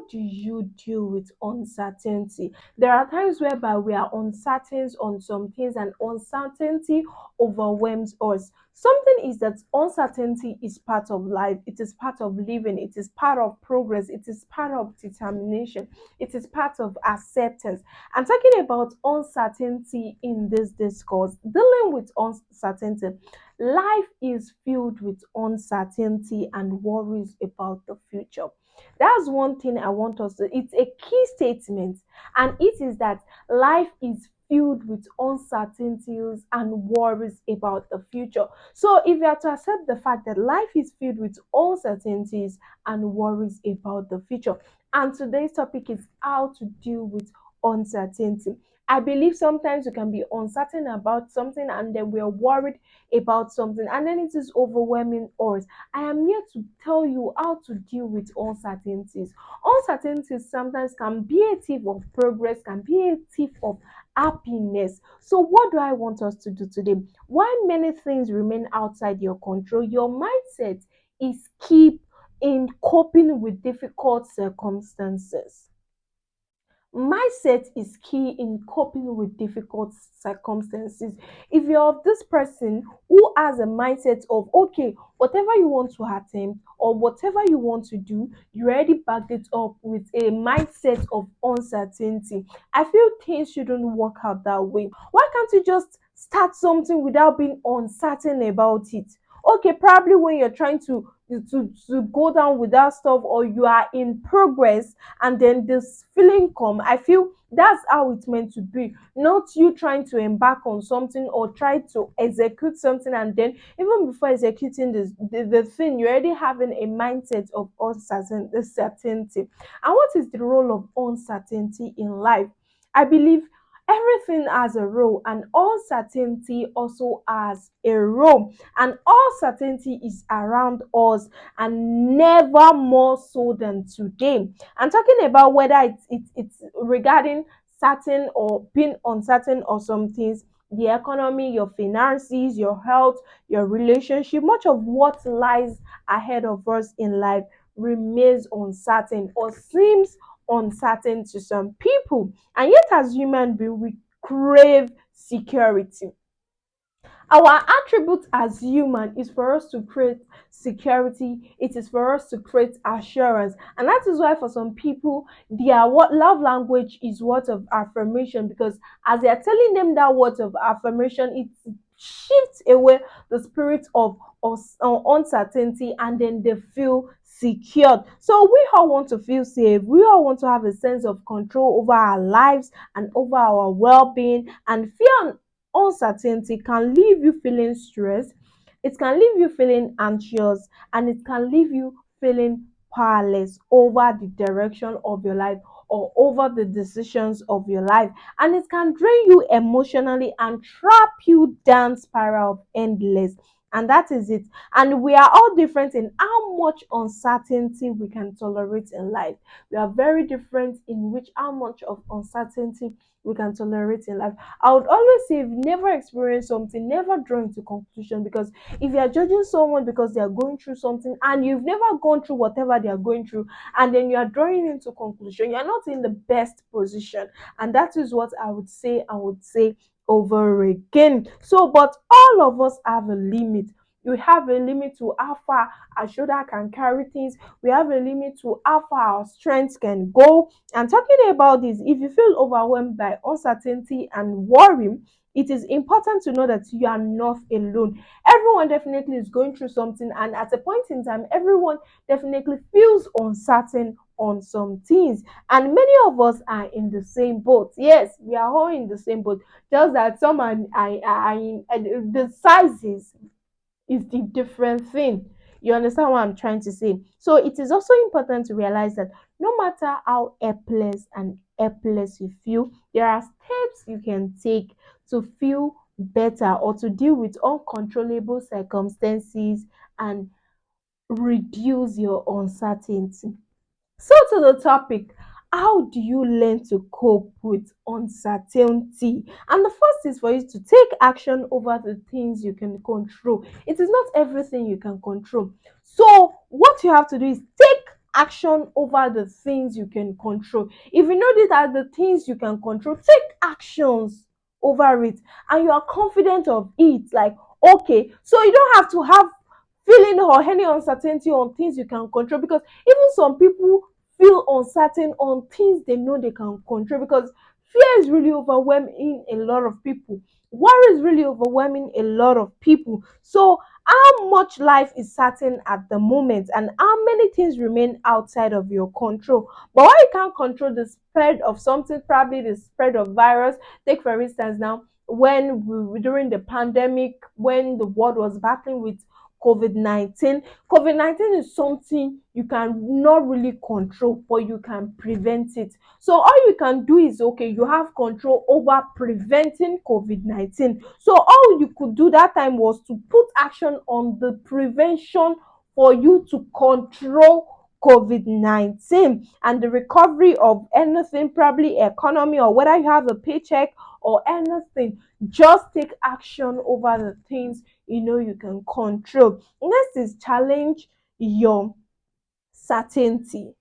do you deal with uncertainty? There are times whereby we are uncertain on some things, and uncertainty overwhelms us. Something is that uncertainty is part of life, it is part of living, it is part of progress, it is part of determination, it is part of acceptance. I'm talking about uncertainty in this discourse, dealing with uncertainty. Life is filled with uncertainty and worries about the future. That's one thing I want us to. It's a key statement, and it is that life is filled with uncertainties and worries about the future. So, if you are to accept the fact that life is filled with uncertainties and worries about the future, and today's topic is how to deal with uncertainty. I believe sometimes we can be uncertain about something and then we're worried about something and then it is overwhelming us. I am here to tell you how to deal with uncertainties. Uncertainties sometimes can be a thief of progress, can be a thief of happiness. So, what do I want us to do today? While many things remain outside your control, your mindset is key in coping with difficult circumstances. Mindset is key in coping with difficult circumstances. If you're of this person who has a mindset of okay, whatever you want to attempt or whatever you want to do, you already backed it up with a mindset of uncertainty. I feel things shouldn't work out that way. Why can't you just start something without being uncertain about it? Okay, probably when you're trying to go down with that stuff, or you are in progress and then this feeling come, I feel that's how it's meant to be, not you trying to embark on something or try to execute something and then even before executing the thing you're already having a mindset of uncertainty. And what is the role of uncertainty in life? I believe everything has a role, and uncertainty also has a role, and uncertainty is around us and never more so than today. I'm talking about whether it's regarding certain or being uncertain or some things, the economy, your finances, your health, your relationship. Much of what lies ahead of us in life remains uncertain or seems uncertain to some people. And yet, as human beings, we crave security. Our attribute as human is for us to create security, it is for us to create assurance. And that is why for some people their what love language is words of affirmation, because as they are telling them that words of affirmation, it shifts away the spirit of uncertainty, and then they feel secured. So we all want to feel safe, we all want to have a sense of control over our lives and over our well-being, and fear and uncertainty can leave you feeling stressed, it can leave you feeling anxious, and it can leave you feeling powerless over the direction of your life or over the decisions of your life. And it can drain you emotionally and trap you down spiral of endless. And that is it. And we are all different in how much uncertainty we can tolerate in life. We are very different in which how much of uncertainty we can tolerate in life. I would always say if you never experience something, never draw into conclusion, because if you are judging someone because they are going through something and you've never gone through whatever they are going through, and then you are drawing into conclusion, you're not in the best position. And that is what I would say over again. So, but all of us have a limit. You have a limit to how far our shoulder can carry things. We have a limit to how far our strength can go. And talking about this, if you feel overwhelmed by uncertainty and worry, it is important to know that you are not alone. Everyone definitely is going through something, and at a point in time, everyone definitely feels uncertain on some things. And many of us are in the same boat. Yes, we are all in the same boat, just that some are in the sizes is the different thing. You understand what I'm trying to say? So it is also important to realize that no matter how helpless you feel, there are steps you can take to feel better or to deal with uncontrollable circumstances and reduce your uncertainty. So, to the topic, how do you learn to cope with uncertainty? And the first is for you to take action over the things you can control. It is not everything you can control. So, what you have to do is take action over the things you can control. If you know these are the things you can control, take actions over it, and you are confident of it. Like, okay, so you don't have to have feeling or any uncertainty on things you can control, because even some people feel uncertain on things they know they can control, because fear is really overwhelming a lot of people. Worry is really overwhelming a lot of people. So how much life is certain at the moment, and how many things remain outside of your control? But why you can't control the spread of something, probably the spread of virus. Take for instance now, when during the pandemic, when the world was battling with COVID-19. COVID-19 is something you can not really control, but you can prevent it. So all you can do is, okay, you have control over preventing COVID-19. So all you could do that time was to put action on the prevention for you to control COVID-19 and the recovery of anything, probably economy, or whether you have a paycheck or anything. Just take action over the things you know you can control. Next is challenge your certainty.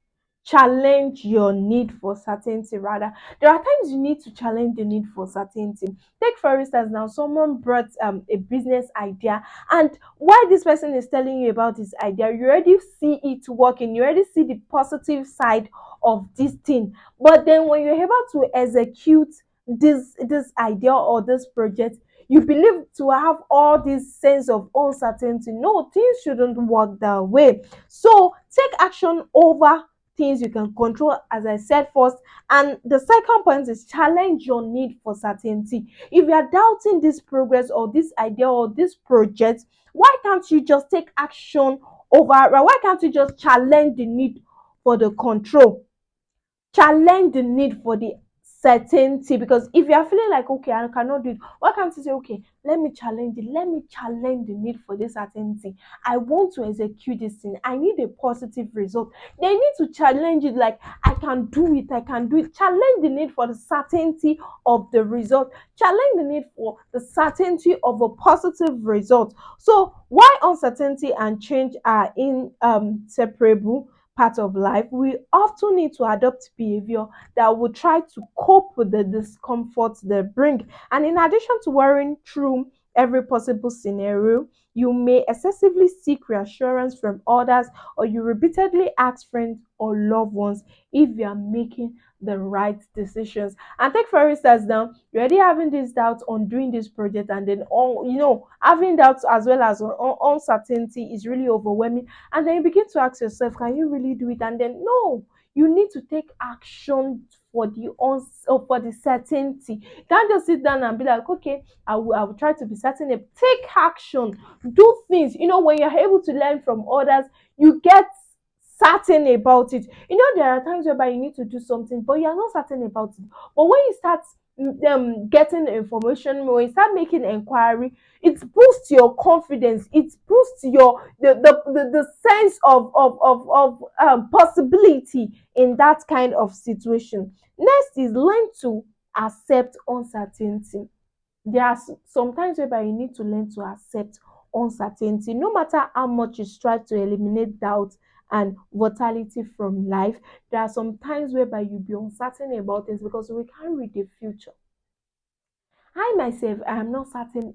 Challenge your need for certainty, rather. There are times you need to challenge the need for certainty. Take for instance now, someone brought a business idea, and while this person is telling you about this idea, you already see it working, you already see the positive side of this thing. But then when you're able to execute this idea or this project, you believe to have all this sense of uncertainty. No, things shouldn't work that way. So take action over things you can control, as I said first. And the second point is challenge your need for certainty. If you are doubting this progress or this idea or this project, why can't you just take action over? Why can't you just challenge the need for the control? Challenge the need for the certainty. Because if you are feeling like, okay, I cannot do it, why can't you say, okay, let me challenge it, let me challenge the need for this certainty. I want to execute this thing, I need a positive result. They need to challenge it, like, I can do it, I can do it. Challenge the need for the certainty of the result. Challenge the need for the certainty of a positive result. So why uncertainty and change are inseparable part of life, we often need to adopt behavior that will try to cope with the discomfort they bring. And in addition to worrying through every possible scenario, you may excessively seek reassurance from others, or you repeatedly ask friends or loved ones if you are making the right decisions. And take for instance now, you're already having this doubt on doing this project, and then all having doubts as well as uncertainty is really overwhelming, and then you begin to ask yourself, can you really do it? And then no, you need to take action for for the certainty. You can't just sit down and be like, okay, I will try to be certain. Take action, do things. When you're able to learn from others, you get certain about it. There are times whereby you need to do something, but you're not certain about it. But when you start getting information, when you start making inquiry, it boosts your confidence, it boosts your the sense of possibility in that kind of situation. Next is learn to accept uncertainty. There are sometimes whereby you need to learn to accept uncertainty. No matter how much you strive to eliminate doubt and volatility from life, there are some times whereby you'll be uncertain about things, because we can't read the future. I myself, I am not certain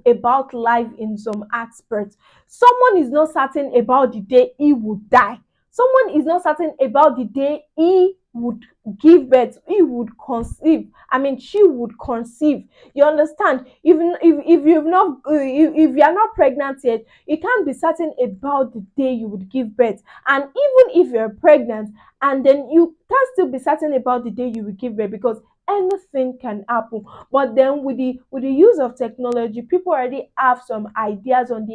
about life in some aspects. Someone is not certain about the day he would die. Someone is not certain about the day he would give birth, he would conceive. I mean, she would conceive. You understand? Even if you've not if you are not pregnant yet, you can't be certain about the day you would give birth. And even if you're pregnant, and then you can still be certain about the day you will give birth, because anything can happen. But then with the use of technology, people already have some ideas on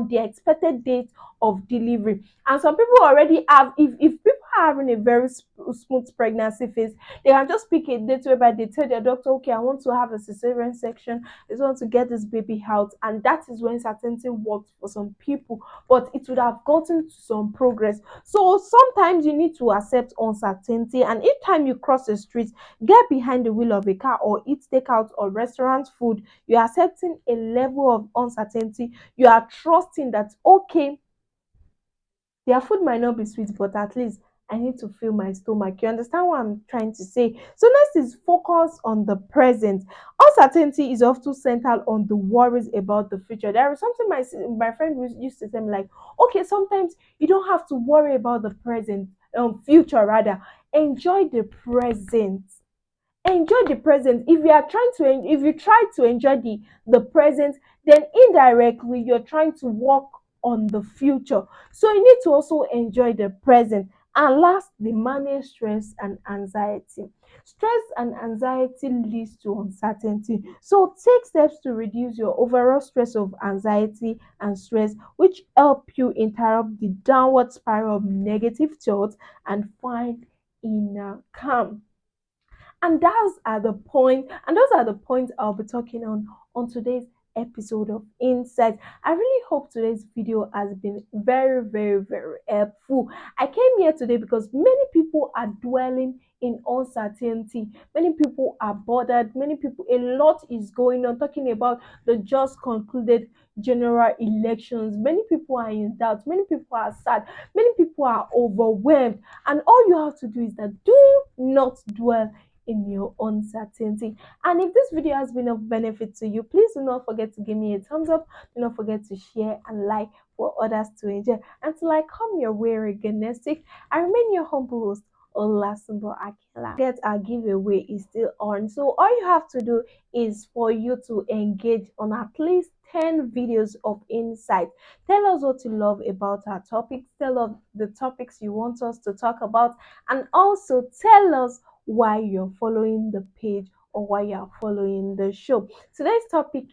the expected date of delivery. And some people already have, if people are having a very smooth pregnancy phase, they can just pick a date whereby they tell their doctor, okay, I want to have a cesarean section, I just want to get this baby out. And that is when certainty works for some people, but it would have gotten to some progress. So sometimes you need to accept uncertainty, and each time you cross the street, get behind the wheel of a car, or eat takeout or restaurant food, you are accepting a level of uncertainty. You are trusting that, okay, Their food might not be sweet, but at least I need to fill my stomach. You understand what I'm trying to say? So next is focus on the present. Uncertainty is often centered on the worries about the future. There is something my friend used to tell me, like, okay, sometimes you don't have to worry about the present, future rather. Enjoy the present. Enjoy the present. If you are trying to if you try to enjoy the present, then indirectly you're trying to work on the future. So you need to also enjoy the present. And lastly, manage stress and anxiety. Stress and anxiety leads to uncertainty, so take steps to reduce your overall stress of anxiety and stress, which help you interrupt the downward spiral of negative thoughts and find inner calm. And those are the points I'll be talking on today's episode of Insight. I really hope today's video has been very, very, very helpful. I came here today because many people are dwelling in uncertainty. Many people are bothered. Many people, a lot is going on, talking about the just concluded general elections. Many people are in doubt. Many people are sad. Many people are overwhelmed. And all you have to do is that do not dwell in your uncertainty. And if this video has been of benefit to you, please do not forget to give me a thumbs up. Do not forget to share and like for others to enjoy. Until I come your way again next week, I remain your humble host, olasumbo Akinola. Get our giveaway is still on. So all you have to do is for you to engage on at least 10 videos of insight. Tell us what you love about our topics. Tell us the topics you want us to talk about, and also tell us why you're following the page or why you're following the show. Today's topic